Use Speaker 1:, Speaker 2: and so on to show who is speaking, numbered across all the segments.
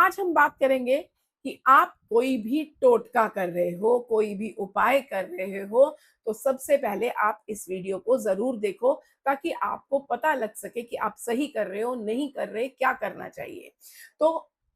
Speaker 1: आज हम बात करेंगे कि आप कोई भी टोटका कर रहे हो, कोई भी उपाय कर रहे हो, तो सबसे पहले आप इस वीडियो को ज़रूर देखो ताकि आपको पता लग सके कि आप सही कर रहे हो, नहीं कर रहे, क्या करना चाहिए। तो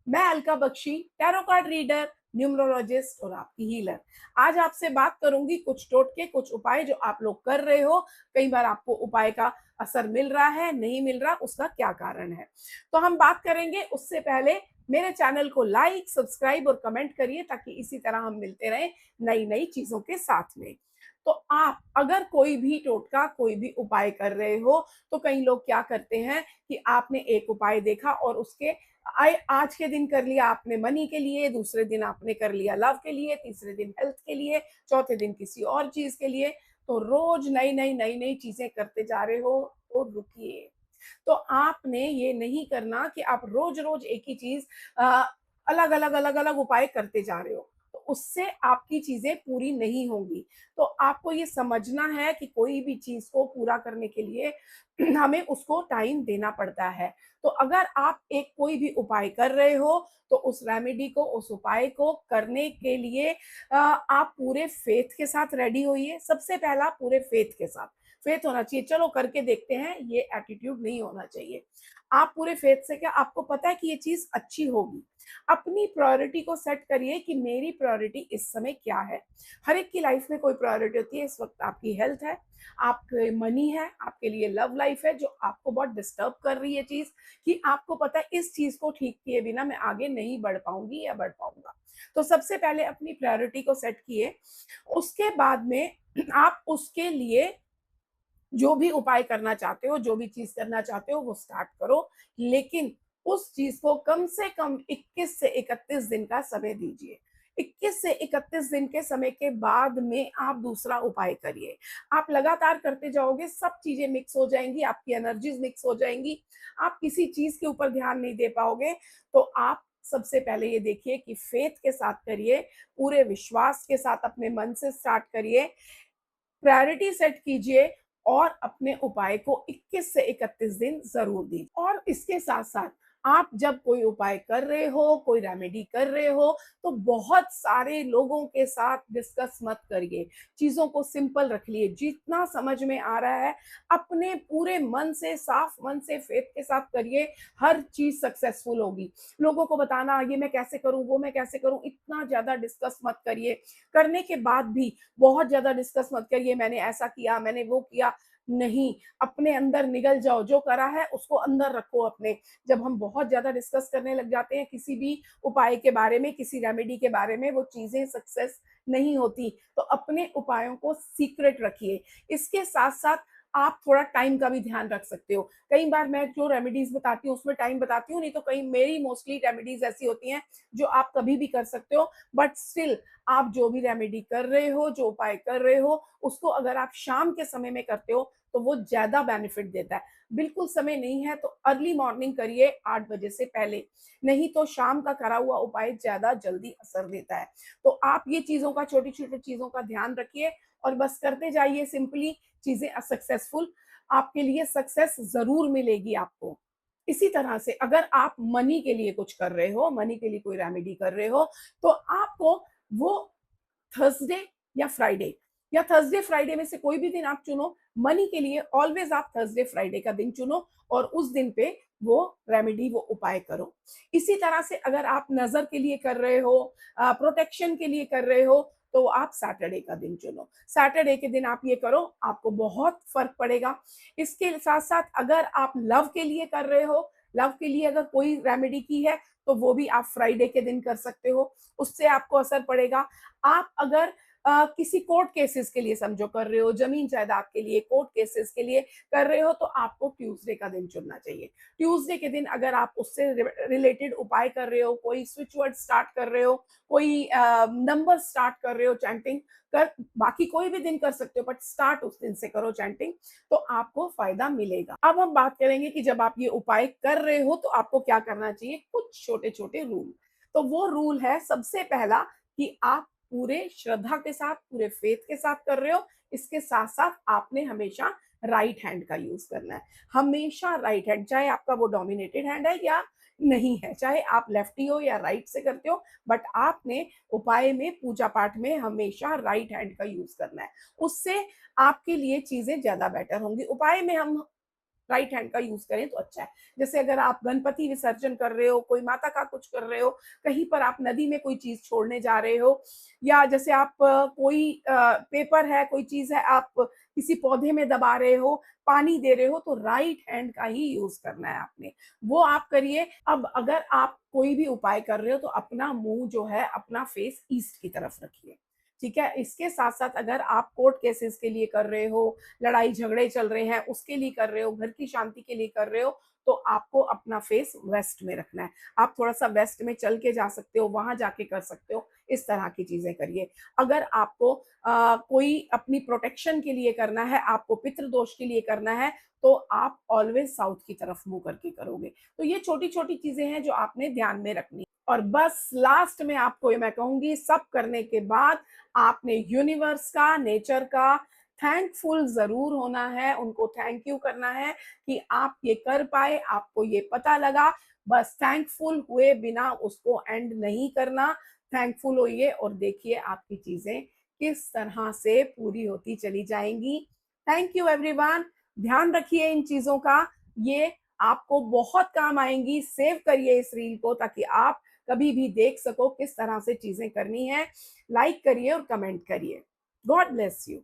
Speaker 1: मैं Alka Bakshi, tarot card reader, numerologist और आपकी हीलर। आज आपसे बात करूँगी कुछ टोटके, कुछ उपाय जो आप लोग कर रहे हो, कई बार आपको उपाय का असर मिल रहा है, नहीं मिल रहा, उसका क्या कारण है। तो हम बात करेंगे उससे पहले मेरे चैनल को लाइक, सब्सक्राइब और कमेंट करिए ताकि इसी तरह हम मिलते रहें नई-नई चीज़ों के साथ में। तो आप अगर कोई भी टोटका, कोई भी उपाय कर रहे हो, तो कई लोग क्या करते हैं कि आपने एक उपाय देखा और उसके आज के दिन कर लिया आपने मनी के लिए, दूसरे दिन आपने कर लिया लव के लिए, तीसरे दिन हेल्थ के लिए, चौथे दिन किसी और चीज़ के लिए। तो रोज़ नई-नई चीज़ें करते जा रहे हो, तो रुकिए। तो आपने ये नहीं करना कि आप रोज-रोज एक ही चीज़ अ, अलग-अलग उपाय करते जा रहे हो। तो उससे आपकी चीज़ें पूरी नहीं होंगी। तो आपको ये समझना है कि कोई भी चीज़ को पूरा करने के लिए हमें उसको टाइम देना पड़ता है। तो अगर आप एक कोई भी उपाय कर रहे हो, तो उस रेमेडी को, उस उपाय को करने के लिए आप पूरे फेथ के साथ रेडी होइए। सबसे पहला पूरे फेथ के साथ। फेथ होना चाहिए, चलो करके देखते हैं, ये एटीट्यूड नहीं होना चाहिए। आप पूरे फेथ से क्या आपको पता है कि ये चीज़ अच्छी होगी। अपनी प्रायोरिटी को सेट करिए कि मेरी प्रायोरिटी इस समय क्या है। हर एक की लाइफ में कोई प्रायोरिटी होती है, इस वक़्त आपकी हेल्थ है, आपके मनी है, आपके लिए लव लाइफ है जो आपको बहुत डिस्टर्ब कर रही है चीज़ कि आपको पता है इस चीज़ को ठीक किए बिना मैं आगे नहीं बढ़ पाऊँगी या बढ़ पाऊँगा। तो सबसे पहले अपनी प्रायोरिटी को सेट किए, उसके बाद में आप उसके लिए जो भी उपाय करना चाहते हो, जो भी चीज़ करना चाहते हो वो स्टार्ट करो, लेकिन उस चीज़ को कम से कम 21 से 31 दिन का समय दीजिए। 21 से 31 दिन के समय के बाद में आप दूसरा उपाय करिए। आप लगातार करते जाओगे, सब चीज़ें मिक्स हो जाएँगी, आपकी एनर्जीज़ मिक्स हो जाएँगी, आप किसी चीज़ के ऊपर ध्यान नहीं दे पाओगे। तो आप सबसे पहले ये देखिए कि फेथ के साथ करिए, पूरे विश्वास के साथ अपने मन से स्टार्ट करिए, प्रायोरिटी सेट कीजिए और अपने उपाय को 21 से 31 दिन ज़रूर दीजिए। और इसके साथ-साथ आप जब कोई उपाय कर रहे हो, कोई रेमेडी कर रहे हो, तो बहुत सारे लोगों के साथ डिस्कस मत करिए। चीज़ों को सिंपल रखिए, जितना समझ में आ रहा है, अपने पूरे मन से, साफ मन से, फेथ के साथ करिए, हर चीज़ सक्सेसफुल होगी। लोगों को बताना, ये मैं कैसे करूँ, वो मैं कैसे करूँ, इतना ज़्यादा डिस्कस मत करिए। करने के बाद भी बहुत ज़्यादा डिस्कस मत करिए, मैंने ऐसा किया, मैंने वो किया, नहीं, अपने अंदर निगल जाओ, जो करा है उसको अंदर रखो अपने। जब हम बहुत ज़्यादा डिस्कस करने लग जाते हैं किसी भी उपाय के बारे में, किसी रेमेडी के बारे में, वो चीज़ें सक्सेस नहीं होती। तो अपने उपायों को सीक्रेट रखिए। इसके साथ-साथ आप थोड़ा टाइम का भी ध्यान रख सकते हो। कई बार मैं जो रेमेडीज़ बताती हूँ उसमें टाइम बताती हूँ, नहीं तो कई मेरी मोस्टली रेमेडीज़ ऐसी होती हैं जो आप कभी भी कर सकते हो, बट स्टिल आप जो भी रेमेडी कर रहे हो, जो उपाय कर रहे हो, उसको अगर आप शाम के समय में करते हो, तो वो ज़्यादा बेनिफिट देता है। बिल्कुल समय नहीं है तो अर्ली मॉर्निंग करिए 8 बजे से पहले, नहीं तो शाम का करा हुआ उपाय ज़्यादा जल्दी असर देता है। तो आप ये चीज़ों का छोटी-छोटी चीज़ों का ध्यान रखिए और बस करते जाइए सिंपली चीज़ें सक्सेसफुल आपके लिए सक्सेस ज़रूर मिलेगी आपको। इसी तरह से अगर आप मनी के लिए कुछ कर रहे हो, मनी के लिए कोई रेमेडी कर रहे हो, तो आपको वो थर्सडे या फ्राइडे या थर्सडे फ्राइडे में से कोई भी दिन आप चुनो। मनी के लिए ऑलवेज आप थर्सडे फ्राइडे का दिन चुनो और उस दिन पे वो रेमेडी, वो उपाय करो। इसी तरह से अगर आप नजर के लिए कर रहे हो, प्रोटेक्शन के लिए कर रहे हो, तो आप सैटरडे का दिन चुनो। सैटरडे के दिन आप ये करो, आपको बहुत फर्क पड़ेगा। इसके साथ साथ अगर आप लव के लिए कर रहे हो, लव के लिए अगर कोई रेमेडी की है, तो वो भी आप फ्राइडे के दिन कर सकते हो, उससे आपको असर पड़ेगा। आप अगर किसी कोर्ट केसेस के लिए समझो कर रहे हो, ज़मीन जायदाद के लिए, कोर्ट केसेस के लिए कर रहे हो, तो आपको ट्यूसडे का दिन चुनना चाहिए। ट्यूसडे के दिन अगर आप उससे रिलेटेड उपाय कर रहे हो, कोई स्विच वर्ड स्टार्ट कर रहे हो, कोई नंबर स्टार्ट कर रहे हो चैंटिंग कर, बाकी कोई भी दिन कर सकते हो बट स्टार्ट उस दिन से करो चैंटिंग, तो आपको फ़ायदा मिलेगा। अब हम बात करेंगे कि जब आप ये उपाय कर रहे हो, तो आपको क्या करना चाहिए? कुछ छोटे-छोटे रूल। तो वो रूल है सबसे पहला कि आप पूरे श्रद्धा के साथ, पूरे फेथ के साथ कर रहे हो। इसके साथ-साथ आपने हमेशा राइट हैंड का यूज़ करना है। हमेशा राइट हैंड, चाहे आपका वो डोमिनेटेड हैंड है या नहीं है, चाहे आप लेफ्टी हो या राइट से करते हो, बट आपने उपाय में, पूजा पाठ में हमेशा राइट हैंड का यूज करना है। उससे आपके लिए चीजें ज्यादा बेटर होंगी। उपाय में हम राइट हैंड का यूज करें तो अच्छा है। जैसे अगर आप गणपति विसर्जन कर रहे हो, कोई माता का कुछ कर रहे हो, कहीं पर आप नदी में कोई चीज छोड़ने जा रहे हो, या जैसे आप कोई पेपर है, कोई चीज है, आप किसी पौधे में दबा रहे हो, पानी दे रहे हो, तो राइट हैंड का ही यूज करना है आपने, वो आप करिए। अब अगर आप कोई भी उपाय कर रहे हो तो अपना मुंह जो है, अपना फेस ईस्ट की तरफ रखिए, ठीक है। इसके साथ साथ अगर आप कोर्ट केसेस के लिए कर रहे हो, लड़ाई झगड़े चल रहे हैं उसके लिए कर रहे हो, घर की शांति के लिए कर रहे हो, तो आपको अपना फेस वेस्ट में रखना है। आप थोड़ा सा वेस्ट में चल के जा सकते हो, वहां जाके कर सकते हो, इस तरह की चीजें करिए। अगर आपको कोई अपनी प्रोटेक्शन के लिए करना है, आपको पितृदोष के लिए करना है, तो आप ऑलवेज साउथ की तरफ मुंह करके करोगे। तो ये छोटी छोटी चीजें हैं जो आपने ध्यान में रखनी। और बस लास्ट में आपको ये मैं कहूंगी, सब करने के बाद आपने यूनिवर्स का, नेचर का थैंकफुल जरूर होना है, उनको थैंक यू करना है कि आप ये कर पाए, आपको ये पता लगा। बस थैंकफुल हुए बिना उसको एंड नहीं करना, थैंकफुल होइए और देखिए आपकी चीजें किस तरह से पूरी होती चली जाएंगी। Thank you everyone. ध्यान रखिए इन चीजों का, ये आपको बहुत काम आएंगी। सेव करिए इस रील को ताकि आप कभी भी देख सको किस तरह से चीजें करनी है। लाइक करिए और कमेंट करिए। God bless you.